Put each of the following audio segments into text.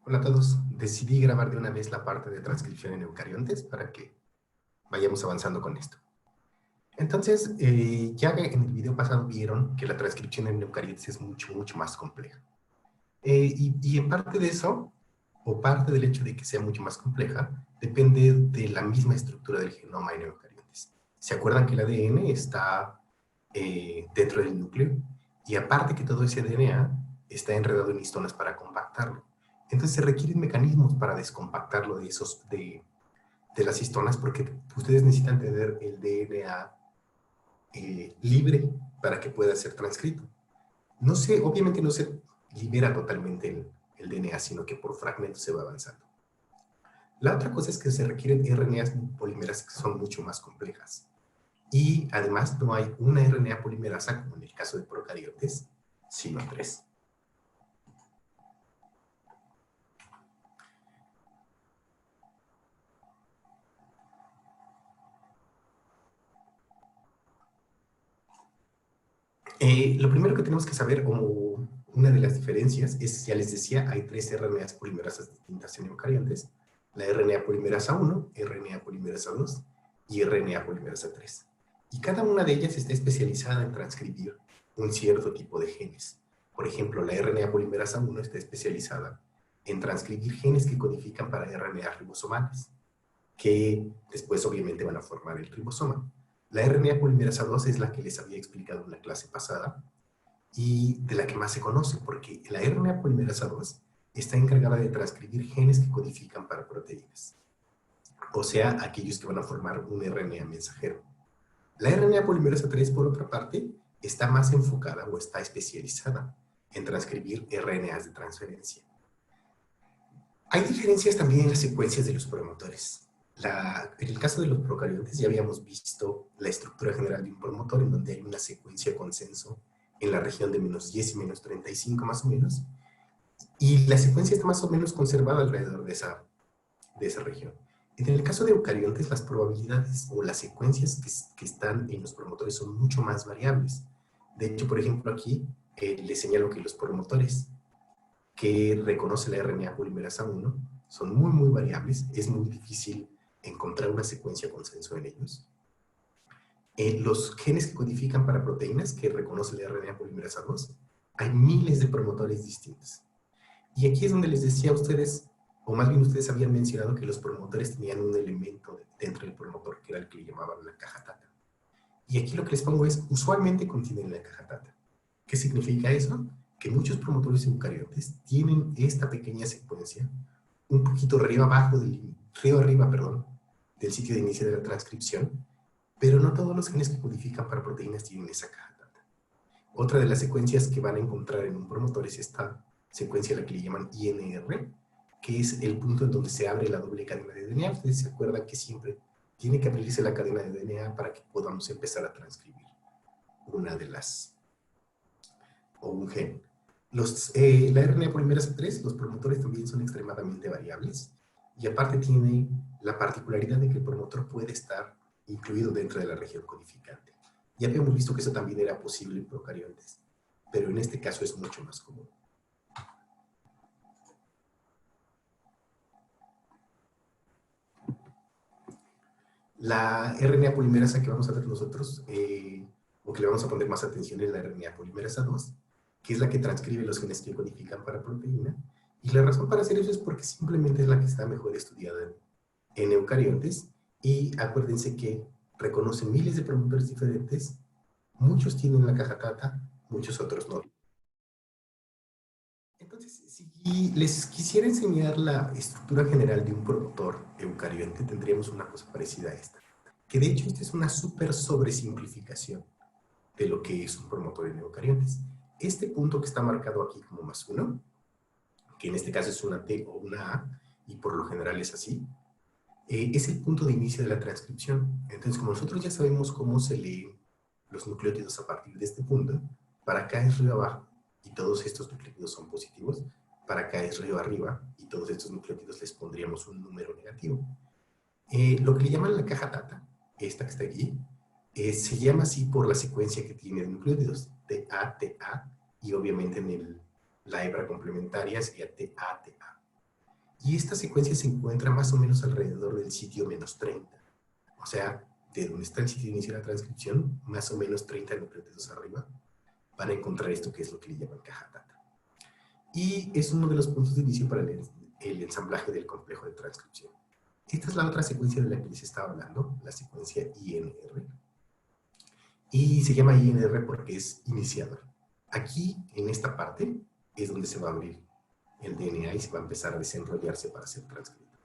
Hola a todos. Decidí grabar de una vez la parte de transcripción en eucariontes para que vayamos avanzando con esto. Entonces, ya en el video pasado vieron que la transcripción en eucariontes es mucho más compleja. Y en parte de eso, o parte del hecho de que sea mucho más compleja, depende de la misma estructura del genoma en eucariontes. ¿Se acuerdan que el ADN está dentro del núcleo? Y aparte que todo ese DNA está enredado en histonas para compactarlo. Entonces se requieren mecanismos para descompactarlo de las histonas porque ustedes necesitan tener el DNA libre para que pueda ser transcrito. No se, obviamente no se libera totalmente el DNA, sino que por fragmentos se va avanzando. La otra cosa es que se requieren RNAs polimerasas que son mucho más complejas. Y además no hay una RNA polimerasa, como en el caso de procariotes, sino 3. Lo primero que tenemos que saber, como una de las diferencias, es, ya les decía, hay 3 RNAs polimerasas distintas en eucariontes. La RNA polimerasa 1, RNA polimerasa 2 y RNA polimerasa 3. Y cada una de ellas está especializada en transcribir un cierto tipo de genes. Por ejemplo, la RNA polimerasa 1 está especializada en transcribir genes que codifican para RNA ribosomales, que después obviamente van a formar el ribosoma. La RNA polimerasa 2 es la que les había explicado en la clase pasada y de la que más se conoce, porque la RNA polimerasa 2 está encargada de transcribir genes que codifican para proteínas, o sea, aquellos que van a formar un RNA mensajero. La RNA polimerasa 3, por otra parte, está más enfocada o está especializada en transcribir RNAs de transferencia. Hay diferencias también en las secuencias de los promotores. En el caso de los procariotes ya habíamos visto la estructura general de un promotor en donde hay una secuencia consenso en la región de menos 10 y menos 35 más o menos, y la secuencia está más o menos conservada alrededor de esa región. En el caso de eucariontes, las probabilidades o las secuencias que están en los promotores son mucho más variables. De hecho, por ejemplo, aquí les señalo que los promotores que reconoce la RNA polimerasa 1 son muy variables, es muy difícil encontrar una secuencia consenso en ellos. Los genes que codifican para proteínas que reconoce la RNA polimerasa 2, hay miles de promotores distintos. Y aquí es donde les decía a ustedes, o más bien ustedes habían mencionado que los promotores tenían un elemento dentro del promotor, que era el que le llamaban la caja tata. Y aquí lo que les pongo es, usualmente contienen la caja tata. ¿Qué significa eso? Que muchos promotores eucariotes tienen esta pequeña secuencia un poquito arriba del sitio de inicio de la transcripción, pero no todos los genes que codifican para proteínas tienen esa caja tata. Otra de las secuencias que van a encontrar en un promotor es esta secuencia a la que le llaman INR, que es el punto en donde se abre la doble cadena de DNA. Ustedes se acuerdan que siempre tiene que abrirse la cadena de DNA para que podamos empezar a transcribir una de las, o un gen. La RNA polimerasa 3, los promotores también son extremadamente variables, y aparte tiene la particularidad de que el promotor puede estar incluido dentro de la región codificante. Ya habíamos visto que eso también era posible en procariontes, pero en este caso es mucho más común. La RNA polimerasa que vamos a ver nosotros, o que le vamos a poner más atención, es la RNA polimerasa 2, que es la que transcribe los genes que codifican para proteína. Y la razón para hacer eso es porque simplemente es la que está mejor estudiada en eucariontes. Y acuérdense que reconoce miles de promotores diferentes, muchos tienen la caja tata, muchos otros no. Entonces, si les quisiera enseñar la estructura general de un promotor eucarionte, tendríamos una cosa parecida a esta. Que de hecho esta es una súper sobresimplificación de lo que es un promotor en eucariontes. Este punto que está marcado aquí como +1, que en este caso es una T o una A, y por lo general es así, es el punto de inicio de la transcripción. Entonces, como nosotros ya sabemos cómo se leen los nucleótidos a partir de este punto, para acá es río abajo, y todos estos nucleótidos son positivos, para acá es río arriba, y todos estos nucleótidos les pondríamos un número negativo. Lo que le llaman la caja tata, esta que está aquí, se llama así por la secuencia que tiene de nucleótidos, TA, TA, y obviamente en la hebra complementaria sería TA, TA. Y esta secuencia se encuentra más o menos alrededor del sitio -30. O sea, de donde está el sitio de inicio de la transcripción, más o menos 30 nucleótidos arriba, para encontrar esto que es lo que le llaman caja data. Y es uno de los puntos de inicio para el ensamblaje del complejo de transcripción. Esta es la otra secuencia de la que les estaba hablando, la secuencia INR. Y se llama INR porque es iniciador. Aquí, en esta parte, es donde se va a abrir el DNA y se va a empezar a desenrollarse para ser transcrito.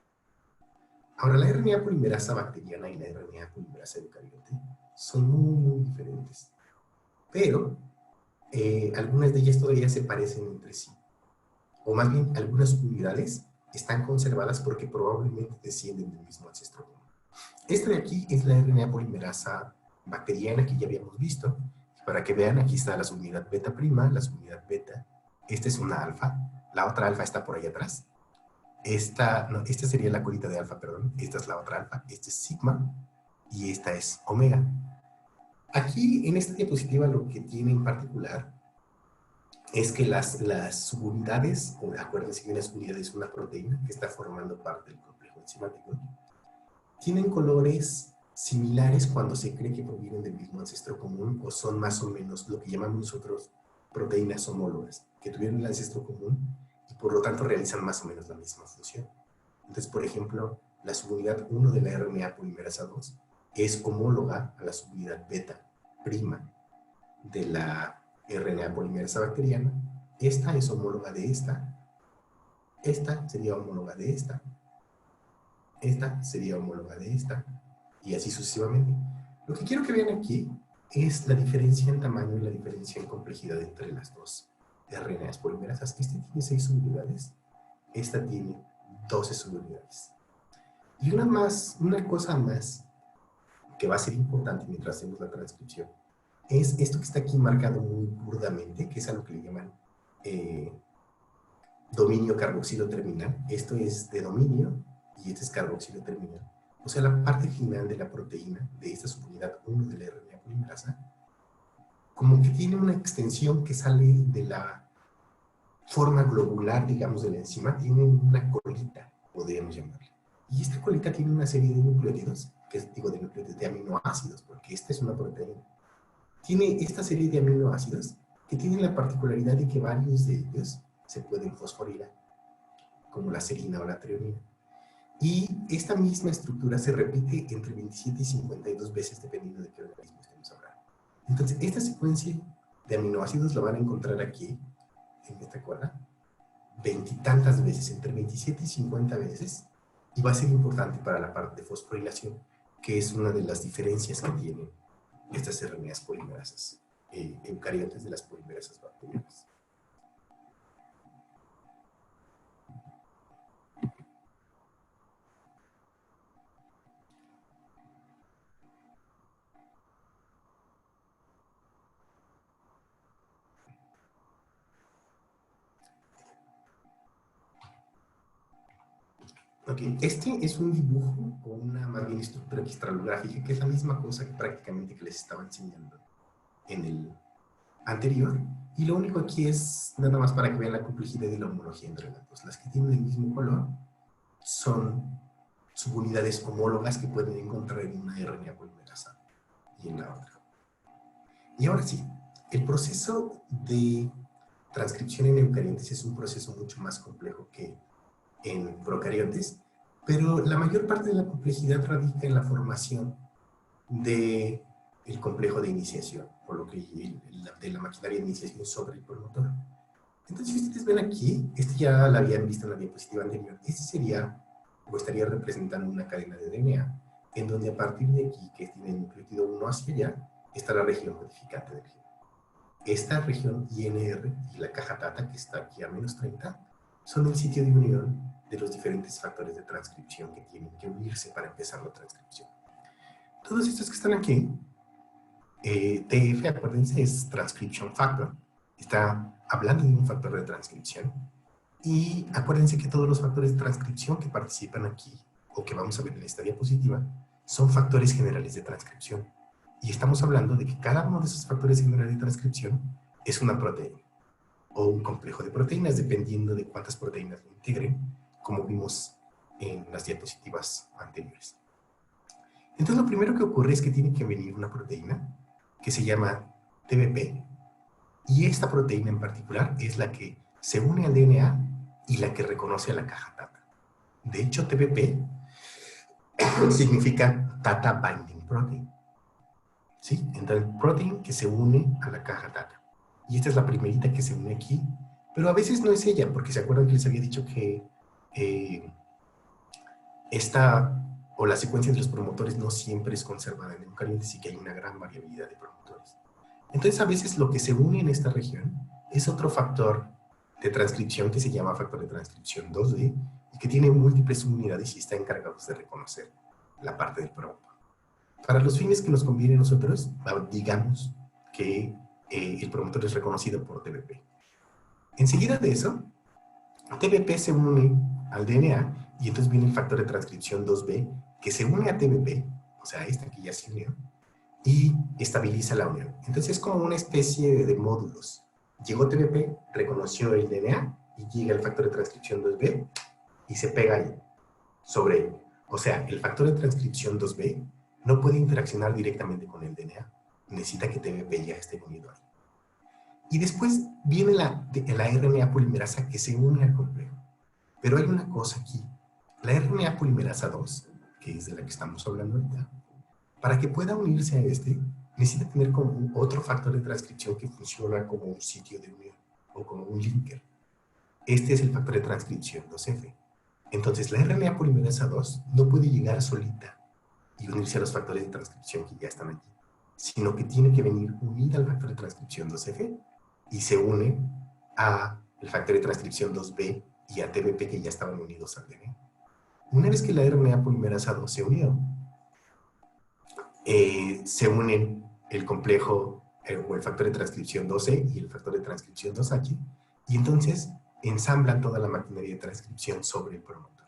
Ahora, la RNA polimerasa bacteriana y la RNA polimerasa eucariote son muy diferentes. Pero algunas de ellas todavía se parecen entre sí. O más bien, algunas unidades están conservadas porque probablemente descienden del mismo ancestro común. Esta de aquí es la RNA polimerasa bacteriana que ya habíamos visto. Para que vean, aquí está la subunidad beta prima, la subunidad beta. Esta es una alfa. La otra alfa está por ahí atrás. Esta sería la colita de alfa, perdón. Esta es la otra alfa. Esta es sigma y esta es omega. Aquí, en esta diapositiva, lo que tiene en particular es que las subunidades, acuérdense que una subunidad es una proteína que está formando parte del complejo enzimático, tienen colores similares cuando se cree que provienen del mismo ancestro común o son más o menos lo que llamamos nosotros proteínas homólogas, que tuvieron el ancestro común y por lo tanto realizan más o menos la misma función. Entonces, por ejemplo, la subunidad 1 de la RNA polimerasa 2 es homóloga a la subunidad beta prima de la RNA polimerasa bacteriana. Esta es homóloga de esta. Esta sería homóloga de esta. Esta sería homóloga de esta. Y así sucesivamente. Lo que quiero que vean aquí es la diferencia en tamaño y la diferencia en complejidad entre las dos RNAs polimerasas. Este tiene 6 subunidades. Esta tiene 12 subunidades. Y una cosa más que va a ser importante mientras hacemos la transcripción es esto que está aquí marcado muy burdamente, que es a lo que le llaman dominio carboxilo terminal. Esto es de dominio y este es carboxilo terminal. O sea, la parte final de la proteína de esta subunidad 1 de la RNA polimerasa, como que tiene una extensión que sale de la forma globular, digamos, de la enzima, tiene una colita, podríamos llamarla. Y esta colita tiene una serie de nucleótidos, de aminoácidos, porque esta es una proteína. Tiene esta serie de aminoácidos que tienen la particularidad de que varios de ellos se pueden fosforilar, como la serina o la treonina. Y esta misma estructura se repite entre 27 y 52 veces dependiendo de qué organismo estemos hablando. Entonces, esta secuencia de aminoácidos la van a encontrar aquí, en esta cola, veintitantas veces, entre 27 y 50 veces, y va a ser importante para la parte de fosforilación, que es una de las diferencias que tienen estas RNAs polimerasas eucariotes de las polimerasas bacterianas. Ok, este es un dibujo o una más bien estructura cristalográfica, que es la misma cosa que prácticamente que les estaba enseñando en el anterior, y lo único aquí es nada más para que vean la complejidad y la homología entre las dos. Las que tienen el mismo color son subunidades homólogas que pueden encontrar en una RNA polimerasa y en la otra. Y ahora sí, el proceso de transcripción en eucariotes es un proceso mucho más complejo que en procariotes, pero la mayor parte de la complejidad radica en la formación del complejo de iniciación, por lo que de la maquinaria de iniciación sobre el promotor. Entonces, si ustedes ven aquí, este ya la habían visto en la diapositiva anterior, este sería, o estaría representando una cadena de DNA, en donde a partir de aquí, que tiene el nucleótido 1 hacia allá, está la región codificante del gen. Esta región INR y la caja data, que está aquí a -30, son el sitio de unión de los diferentes factores de transcripción que tienen que unirse para empezar la transcripción. Todos estos que están aquí, TF, acuérdense, es Transcription Factor. Está hablando de un factor de transcripción. Y acuérdense que todos los factores de transcripción que participan aquí, o que vamos a ver en esta diapositiva, son factores generales de transcripción. Y estamos hablando de que cada uno de esos factores generales de transcripción es una proteína o un complejo de proteínas, dependiendo de cuántas proteínas lo integren, como vimos en las diapositivas anteriores. Entonces, lo primero que ocurre es que tiene que venir una proteína que se llama TBP, y esta proteína en particular es la que se une al DNA y la que reconoce a la caja TATA. De hecho, TBP significa Tata Binding Protein. ¿Sí? Entonces, protein que se une a la caja TATA. Y esta es la primerita que se une aquí, pero a veces no es ella, porque se acuerdan que les había dicho que esta o la secuencia de los promotores no siempre es conservada en eucariotas y que hay una gran variabilidad de promotores. Entonces, a veces lo que se une en esta región es otro factor de transcripción que se llama factor de transcripción 2D y que tiene múltiples unidades y está encargado de reconocer la parte del promotor. Para los fines que nos conviene a nosotros, digamos que el promotor es reconocido por TBP. Enseguida de eso, TBP se une al DNA y entonces viene el factor de transcripción 2B que se une a TBP, o sea, esta que ya se unió, y estabiliza la unión. Entonces es como una especie de módulos. Llegó TBP, reconoció el DNA y llega el factor de transcripción 2B y se pega ahí, sobre él. O sea, el factor de transcripción 2B no puede interaccionar directamente con el DNA. Necesita que TBP ya esté unido ahí. Y después viene la RNA polimerasa que se une al complejo. Pero hay una cosa aquí. La RNA polimerasa 2, que es de la que estamos hablando ahorita, para que pueda unirse a este, necesita tener como otro factor de transcripción que funciona como un sitio de unión o como un linker. Este es el factor de transcripción 2F. Entonces, la RNA polimerasa 2 no puede llegar solita y unirse a los factores de transcripción que ya están aquí, sino que tiene que venir unida al factor de transcripción 2F y se une al factor de transcripción 2B y a TBP que ya estaban unidos al DNA. Una vez que la RNA polimerasa 2 se unió, se unen el complejo o el factor de transcripción 2E y el factor de transcripción 2H, y entonces ensamblan toda la maquinaria de transcripción sobre el promotor.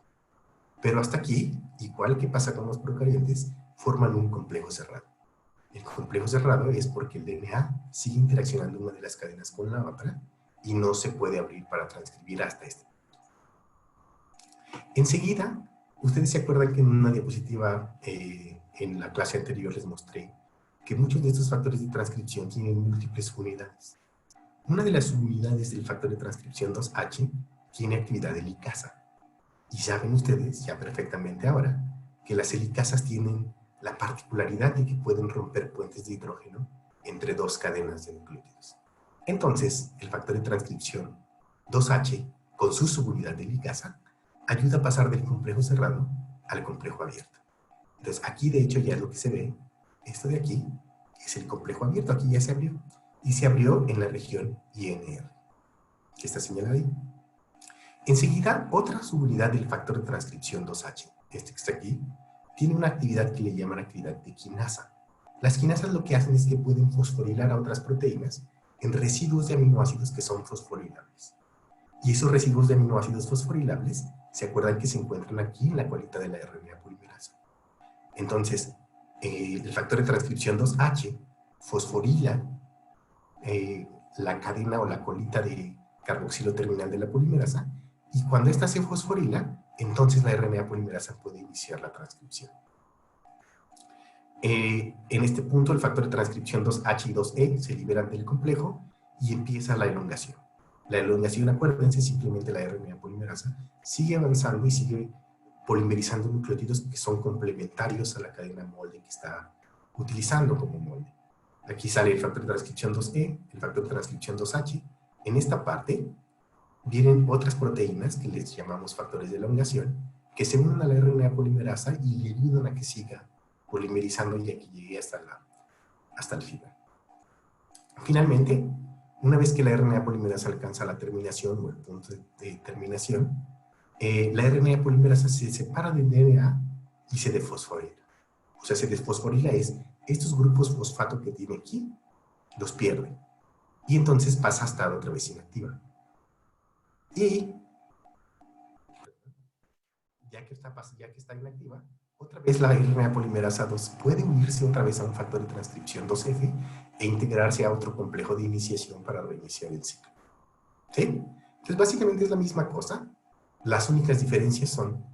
Pero hasta aquí, igual que pasa con los procariotes, forman un complejo cerrado. El complejo cerrado es porque el DNA sigue interaccionando una de las cadenas con la otra y no se puede abrir para transcribir hasta este punto. Enseguida, ustedes se acuerdan que en una diapositiva en la clase anterior les mostré que muchos de estos factores de transcripción tienen múltiples unidades. Una de las unidades del factor de transcripción 2H tiene actividad de helicasa. Y saben ustedes ya perfectamente ahora que las helicasas tienen la particularidad de que pueden romper puentes de hidrógeno entre dos cadenas de nucleótidos. Entonces, el factor de transcripción 2H, con su subunidad de helicasa, ayuda a pasar del complejo cerrado al complejo abierto. Entonces, aquí de hecho ya es lo que se ve. Esto de aquí es el complejo abierto. Aquí ya se abrió. Y se abrió en la región INR, que está señalada ahí. Enseguida, otra subunidad del factor de transcripción 2H, este que está aquí, tiene una actividad que le llaman actividad de quinasa. Las quinasas lo que hacen es que pueden fosforilar a otras proteínas en residuos de aminoácidos que son fosforilables. Y esos residuos de aminoácidos fosforilables, ¿se acuerdan que se encuentran aquí en la colita de la RNA polimerasa? Entonces, el factor de transcripción 2H fosforila la cadena o la colita de carboxilo terminal de la polimerasa, y cuando ésta se fosforila, entonces la RNA polimerasa puede iniciar la transcripción. En este punto, el factor de transcripción 2H y 2E se liberan del complejo y empieza la elongación. La elongación, acuérdense, simplemente la RNA polimerasa sigue avanzando y sigue polimerizando nucleótidos que son complementarios a la cadena molde que está utilizando como molde. Aquí sale el factor de transcripción 2E, el factor de transcripción 2H. En esta parte vienen otras proteínas que les llamamos factores de elongación, que se unen a la RNA polimerasa y le ayudan a que siga polimerizando y a que llegue hasta el final. Finalmente, una vez que la RNA polimerasa alcanza la terminación o el punto de terminación, la RNA polimerasa se separa del DNA y se desfosforila. O sea, se desfosforila es estos grupos fosfato que tiene aquí, los pierde. Y entonces pasa a estar otra vez inactiva. Y ya que está inactiva, otra vez la RNA polimerasa 2 puede unirse otra vez a un factor de transcripción 2F e integrarse a otro complejo de iniciación para reiniciar el ciclo. ¿Sí? Entonces, básicamente es la misma cosa. Las únicas diferencias son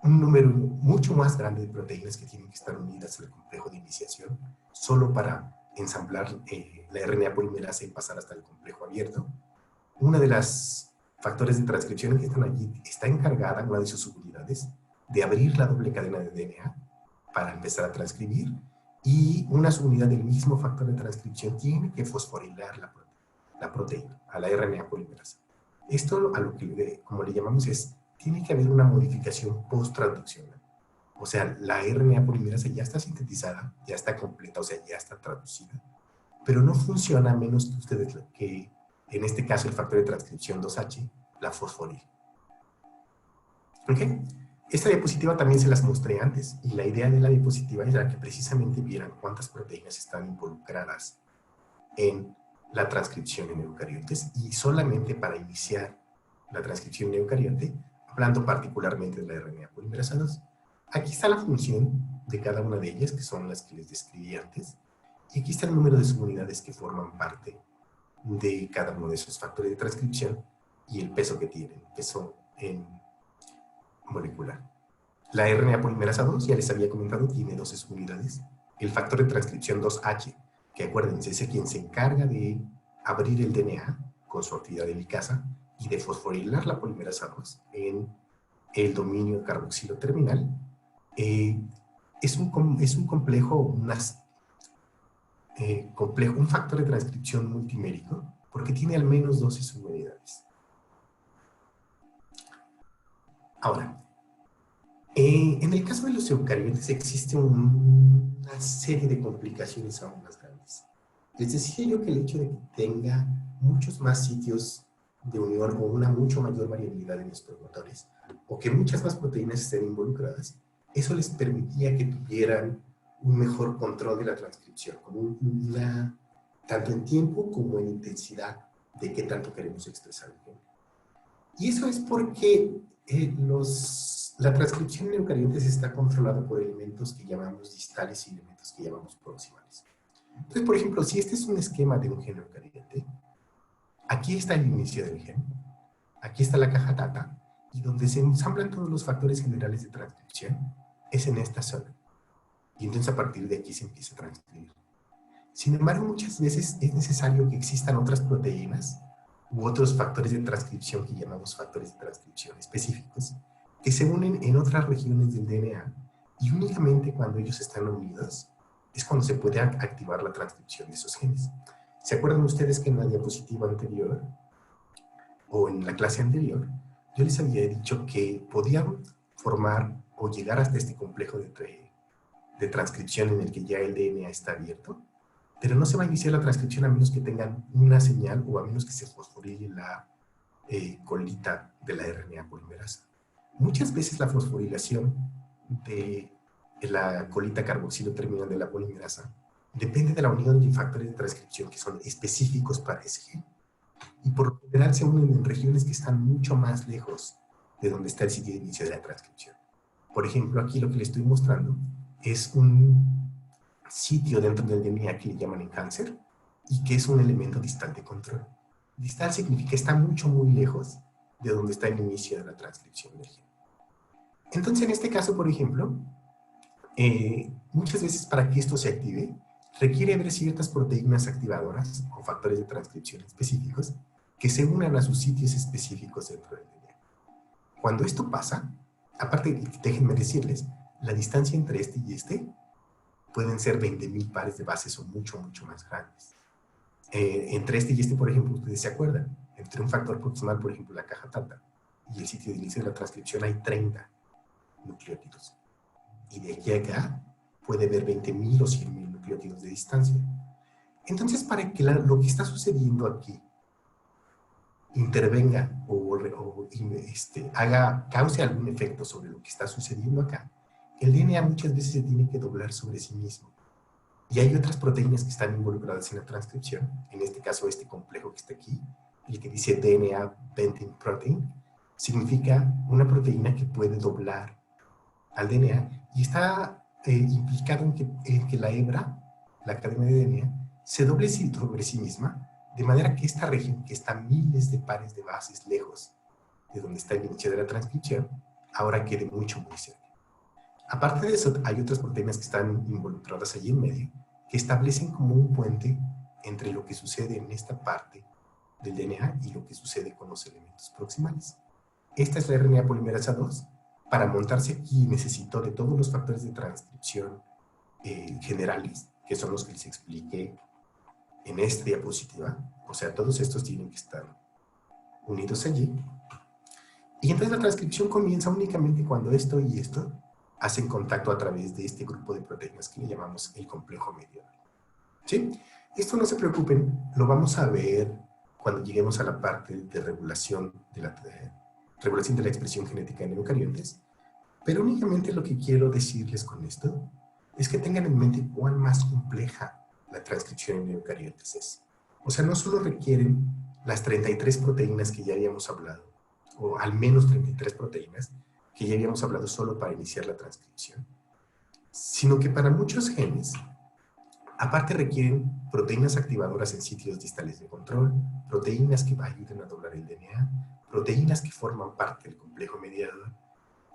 un número mucho más grande de proteínas que tienen que estar unidas al complejo de iniciación, solo para ensamblar la RNA polimerasa y pasar hasta el complejo abierto. Una de las factores de transcripción que están allí está encargada, una de sus subunidades, de abrir la doble cadena de DNA para empezar a transcribir, y una subunidad del mismo factor de transcripción tiene que fosforilar la proteína, a la RNA polimerasa. Esto, a lo que como le llamamos, tiene que haber una modificación post-traduccional. O sea, la RNA polimerasa ya está sintetizada, ya está completa, o sea, ya está traducida, pero no funciona a menos que ustedes, que en este caso el factor de transcripción 2H, la fosforile. ¿Ok? Esta diapositiva también se las mostré antes, y la idea de la diapositiva era que precisamente vieran cuántas proteínas están involucradas en la transcripción en eucariotes, y solamente para iniciar la transcripción en eucariote, hablando particularmente de la RNA polimerasa 2. Aquí está la función de cada una de ellas, que son las que les describí antes, y aquí está el número de subunidades que forman parte de cada uno de esos factores de transcripción y el peso que tienen, peso en molecular. La RNA polimerasa 2, ya les había comentado, tiene 12 subunidades. El factor de transcripción 2H, que acuérdense, es quien se encarga de abrir el DNA con su actividad de licasa y de fosforilar la polimerasa 2 en el dominio carboxilo terminal, es un complejo, un factor de transcripción multimérico, porque tiene al menos 12 subunidades. Ahora, en el caso de los eucariotes existe una serie de complicaciones aún más grandes. Les decía yo que el hecho de que tenga muchos más sitios de unión o una mucho mayor variabilidad en estos motores, o que muchas más proteínas estén involucradas, eso les permitía que tuvieran un mejor control de la transcripción, tanto en tiempo como en intensidad de qué tanto queremos expresar el gen. Y eso es porque la transcripción en eucariotes está controlada por elementos que llamamos distales y elementos que llamamos proximales. Entonces, por ejemplo, si este es un esquema de un gen eucariote, aquí está el inicio del gen, aquí está la caja data, y donde se ensamblan todos los factores generales de transcripción es en esta zona. Y entonces a partir de aquí se empieza a transcribir. Sin embargo, muchas veces es necesario que existan otras proteínas u otros factores de transcripción que llamamos factores de transcripción específicos, que se unen en otras regiones del DNA, y únicamente cuando ellos están unidos es cuando se puede activar la transcripción de esos genes. ¿Se acuerdan ustedes que en la diapositiva anterior, o en la clase anterior, yo les había dicho que podían formar o llegar hasta este complejo de transcripción en el que ya el DNA está abierto, pero no se va a iniciar la transcripción a menos que tengan una señal o a menos que se fosforile la colita de la RNA polimerasa. Muchas veces la fosforilación de la colita carboxilo terminal de la polimerasa depende de la unión de factores de transcripción que son específicos para ese gen. Y por lo general se unen en regiones que están mucho más lejos de donde está el sitio de inicio de la transcripción. Por ejemplo, aquí lo que le estoy mostrando es un sitio dentro del DNA que le llaman en cáncer y que es un elemento distal de control. Distal significa que está muy lejos de donde está el inicio de la transcripción del gen. Entonces, en este caso, por ejemplo, muchas veces para que esto se active, requiere haber ciertas proteínas activadoras o factores de transcripción específicos que se unan a sus sitios específicos dentro del DNA. Cuando esto pasa, aparte, déjenme decirles, la distancia entre este y este pueden ser 20.000 pares de bases o mucho más grandes. Entre este y este, por ejemplo, ustedes se acuerdan, entre un factor proximal, por ejemplo, la caja tata, y el sitio de inicio de la transcripción hay 30 nucleótidos. Y de aquí a acá puede haber 20.000 o 100.000 nucleótidos de distancia. Entonces, para que lo que está sucediendo aquí intervenga o cause algún efecto sobre lo que está sucediendo acá, el DNA muchas veces se tiene que doblar sobre sí mismo. Y hay otras proteínas que están involucradas en la transcripción, en este caso este complejo que está aquí, el que dice DNA bending protein, significa una proteína que puede doblar al DNA y está implicado en que la hebra, la cadena de DNA, se doble sobre sí misma, de manera que esta región, que está miles de pares de bases lejos de donde está el inicio de la transcripción, ahora quede mucho, muy cerca. Aparte de eso, hay otras proteínas que están involucradas allí en medio, que establecen como un puente entre lo que sucede en esta parte del DNA y lo que sucede con los elementos proximales. Esta es la RNA polimerasa 2. Para montarse aquí necesito de todos los factores de transcripción generales, que son los que les expliqué en esta diapositiva. O sea, todos estos tienen que estar unidos allí. Y entonces la transcripción comienza únicamente cuando esto y esto hacen contacto a través de este grupo de proteínas que le llamamos el complejo mediador. ¿Sí? Esto no se preocupen, lo vamos a ver cuando lleguemos a la parte de regulación de la expresión genética en eucariotes, pero únicamente lo que quiero decirles con esto es que tengan en mente cuán más compleja la transcripción en eucariotes es. O sea, no solo requieren las 33 proteínas que ya habíamos hablado, o al menos 33 proteínas que ya habíamos hablado solo para iniciar la transcripción, sino que para muchos genes, aparte requieren proteínas activadoras en sitios distales de control, proteínas que ayuden a doblar el DNA, proteínas que forman parte del complejo mediador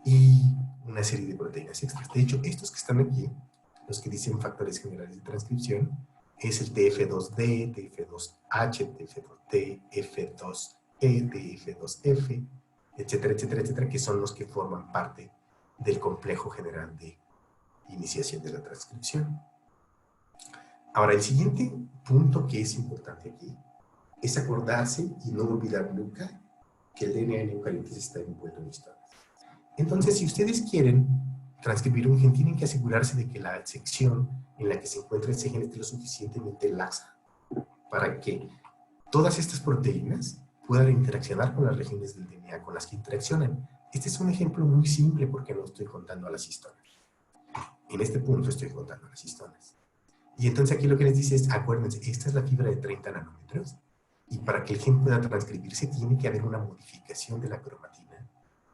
y una serie de proteínas extras. De hecho, estos que están aquí, los que dicen factores generales de transcripción, es el TF2D, TF2H, TF2T, F2E, TF2F, etcétera, etcétera, etcétera, que son los que forman parte del complejo general de iniciación de la transcripción. Ahora, el siguiente punto que es importante aquí es acordarse y no olvidar nunca que el DNA en eucariotes está envuelto en historias. Entonces, si ustedes quieren transcribir un gen, tienen que asegurarse de que la sección en la que se encuentra ese gen esté lo suficientemente laxa para que todas estas proteínas puedan interaccionar con las regiones del DNA con las que interaccionan. Este es un ejemplo muy simple porque no estoy contando a las histonas. En este punto estoy contando a las histonas. Y entonces aquí lo que les dice es, acuérdense, esta es la fibra de 30 nanómetros y para que el gen pueda transcribirse tiene que haber una modificación de la cromatina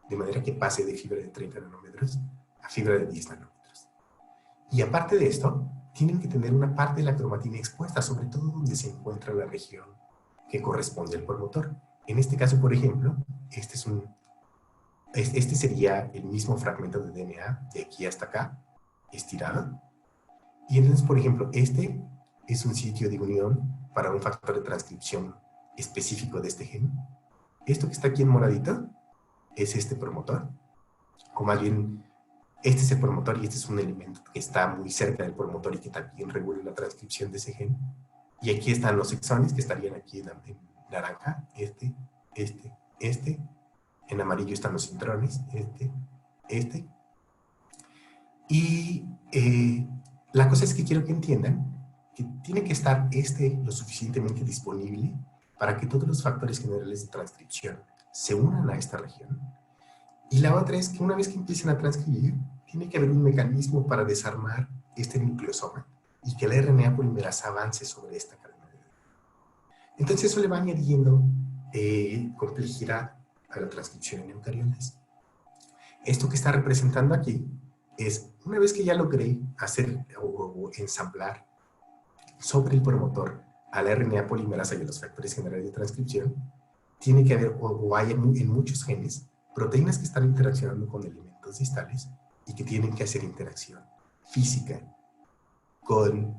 de manera que pase de fibra de 30 nanómetros a fibra de 10 nanómetros. Y aparte de esto, tienen que tener una parte de la cromatina expuesta, sobre todo donde se encuentra la región que corresponde al promotor. En este caso, por ejemplo, este sería el mismo fragmento de DNA de aquí hasta acá, estirado. Y entonces, por ejemplo, este es un sitio de unión para un factor de transcripción específico de este gen. Esto que está aquí en moradito es este promotor, o más bien, este es el promotor y este es un elemento que está muy cerca del promotor y que también regula la transcripción de ese gen. Y aquí están los exones que estarían aquí en naranja, este. En amarillo están los intrones, este. Y la cosa es que quiero que entiendan que tiene que estar lo suficientemente disponible para que todos los factores generales de transcripción se unan a esta región. Y la otra es que una vez que empiecen a transcribir, tiene que haber un mecanismo para desarmar este nucleosoma y que la RNA polimerasa avance sobre esta cadena de DNA. Entonces eso le va añadiendo complejidad a la transcripción en eucariotes. Esto que está representando aquí es, una vez que ya logré hacer o ensamblar sobre el promotor a la RNA polimerasa y a los factores generales de transcripción, tiene que haber, o hay en muchos genes, proteínas que están interaccionando con elementos distales y que tienen que hacer interacción física con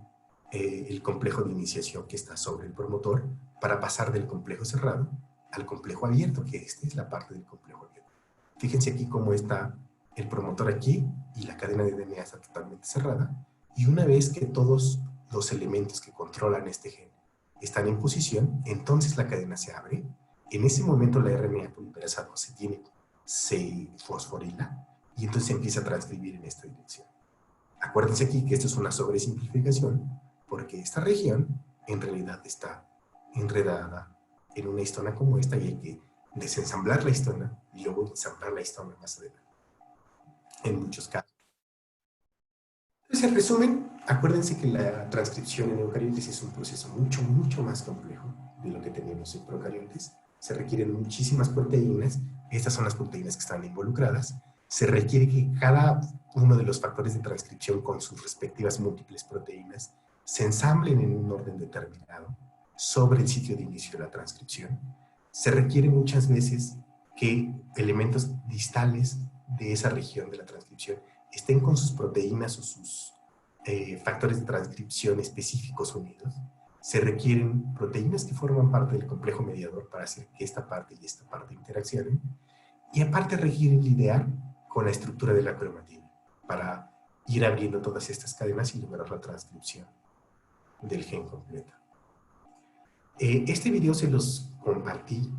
el complejo de iniciación que está sobre el promotor para pasar del complejo cerrado al complejo abierto, que esta es la parte del complejo abierto. Fíjense aquí cómo está el promotor aquí y la cadena de DNA está totalmente cerrada. Y una vez que todos los elementos que controlan este gen están en posición, entonces la cadena se abre. En ese momento la RNA polimerasa 2 se fosforila y entonces se empieza a transcribir en esta dirección. Acuérdense aquí que esto es una sobresimplificación porque esta región en realidad está enredada en una histona como esta y hay que desensamblar la histona y luego ensamblar la histona más adelante, en muchos casos. Entonces, en resumen, acuérdense que la transcripción en eucariotes es un proceso mucho, mucho más complejo de lo que tenemos en procariotes. Se requieren muchísimas proteínas, estas son las proteínas que están involucradas. Se requiere que cada uno de los factores de transcripción con sus respectivas múltiples proteínas se ensamblen en un orden determinado sobre el sitio de inicio de la transcripción. Se requiere muchas veces que elementos distales de esa región de la transcripción estén con sus proteínas o sus factores de transcripción específicos unidos. Se requieren proteínas que forman parte del complejo mediador para hacer que esta parte y esta parte interaccionen. Y aparte requieren lidiar con la estructura de la cromatina para ir abriendo todas estas cadenas y lograr la transcripción del gen completo. Este video se los compartí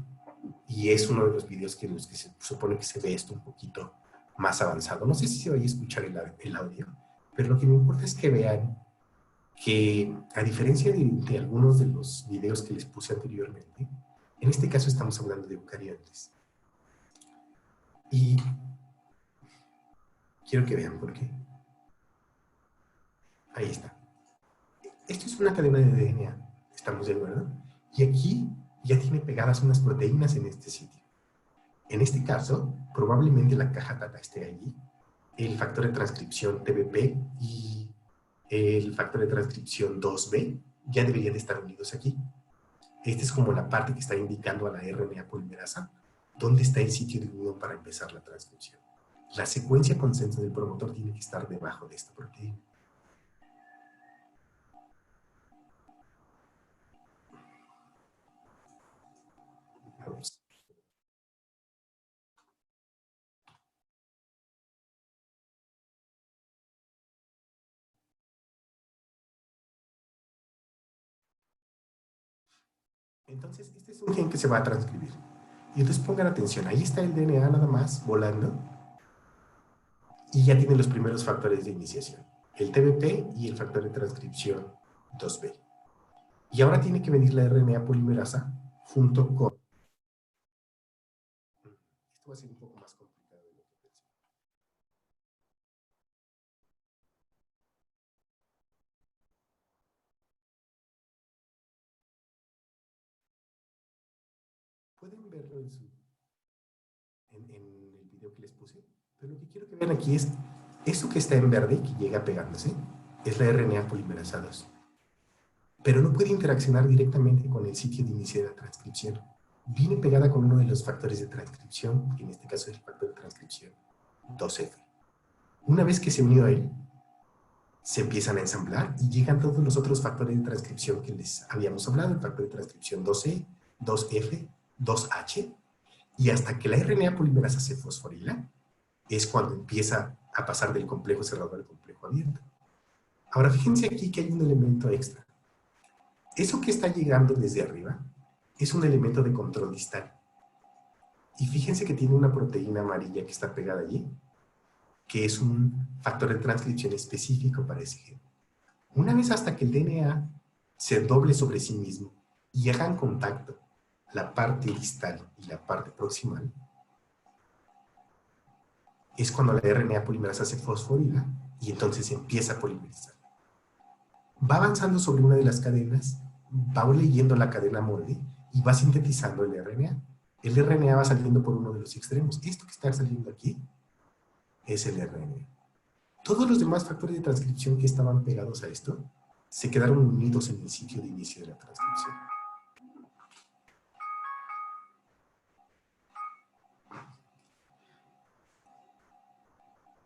y es uno de los videos en los que se supone que se ve esto un poquito más avanzado. No sé si se vaya a escuchar el audio, pero lo que me importa es que vean que, a diferencia de algunos de los videos que les puse anteriormente, en este caso estamos hablando de eucariotes. Y quiero que vean por qué. Ahí está. Esto es una cadena de DNA, ¿estamos de acuerdo? Y aquí ya tiene pegadas unas proteínas en este sitio. En este caso, probablemente la caja tata esté allí, el factor de transcripción TBP y el factor de transcripción 2B ya deberían estar unidos aquí. Esta es como la parte que está indicando a la RNA polimerasa dónde está el sitio de unión para empezar la transcripción. La secuencia consenso del promotor tiene que estar debajo de esta proteína. Vamos. Entonces, este es un gen que se va a transcribir. Y entonces pongan atención, ahí está el DNA nada más volando y ya tiene los primeros factores de iniciación, el TBP y el factor de transcripción 2B. Y ahora tiene que venir la RNA polimerasa junto con... Esto va a ser un poco más complicado de lo que pensé. Pueden verlo en el video que les puse, pero lo que quiero que vean aquí es eso que está en verde, que llega pegándose, es la RNA polimerasa 2. Pero no puede interaccionar directamente con el sitio de inicio de la transcripción. Viene pegada con uno de los factores de transcripción, que en este caso es el factor de transcripción 2F. Una vez que se unió a él, se empiezan a ensamblar y llegan todos los otros factores de transcripción que les habíamos hablado, el factor de transcripción 2E, 2F, 2H, y hasta que la RNA polimerasa se fosforila, es cuando empieza a pasar del complejo cerrado al complejo abierto. Ahora, fíjense aquí que hay un elemento extra. Eso que está llegando desde arriba es un elemento de control distal. Y fíjense que tiene una proteína amarilla que está pegada allí, que es un factor de transcripción específico para ese gen. Una vez hasta que el DNA se doble sobre sí mismo y hagan contacto la parte distal y la parte proximal, es cuando la RNA polimerasa se fosforila y entonces empieza a polimerizar. Va avanzando sobre una de las cadenas, va leyendo la cadena molde y va sintetizando el RNA. El RNA va saliendo por uno de los extremos. Esto que está saliendo aquí es el RNA. Todos los demás factores de transcripción que estaban pegados a esto se quedaron unidos en el sitio de inicio de la transcripción.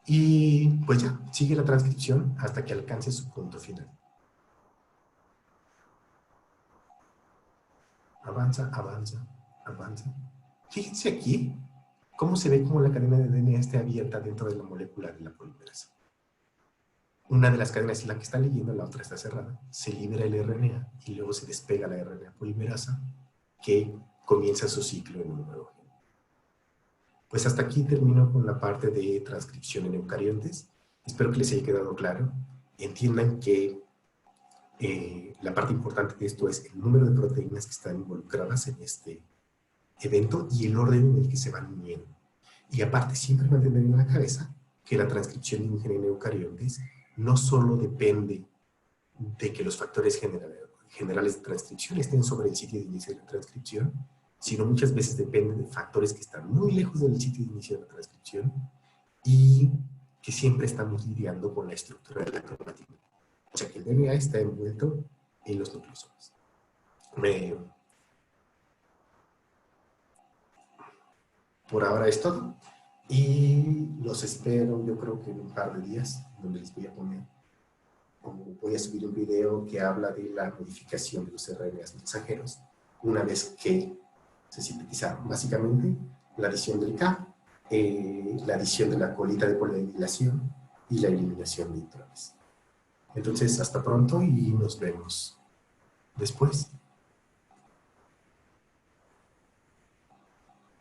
Y pues ya, sigue la transcripción hasta que alcance su punto final. Avanza, avanza, avanza. Fíjense aquí cómo se ve como la cadena de DNA está abierta dentro de la molécula de la polimerasa. Una de las cadenas es la que está leyendo, la otra está cerrada. Se libera el RNA y luego se despega la RNA polimerasa que comienza su ciclo en un nuevo gen. Pues hasta aquí termino con la parte de transcripción en eucariontes. Espero que les haya quedado claro. Entiendan que la parte importante de esto es el número de proteínas que están involucradas en este evento y el orden en el que se van uniendo. Y aparte, siempre mantener en la cabeza que la transcripción de un gen en eucariontes no solo depende de que los factores generales de transcripción estén sobre el sitio de inicio de la transcripción, sino muchas veces depende de factores que están muy lejos del sitio de inicio de la transcripción y que siempre estamos lidiando con la estructura de la cromatina. O sea que el DNA está envuelto en los nucleosomas. Por ahora es todo. Y los espero, yo creo que en un par de días, donde les voy a poner, o voy a subir un video que habla de la modificación de los RNAs mensajeros una vez que se sintetizaron. Básicamente, la adición del K, la adición de la colita de poliamilación y la eliminación de intrones. Entonces, hasta pronto y nos vemos después.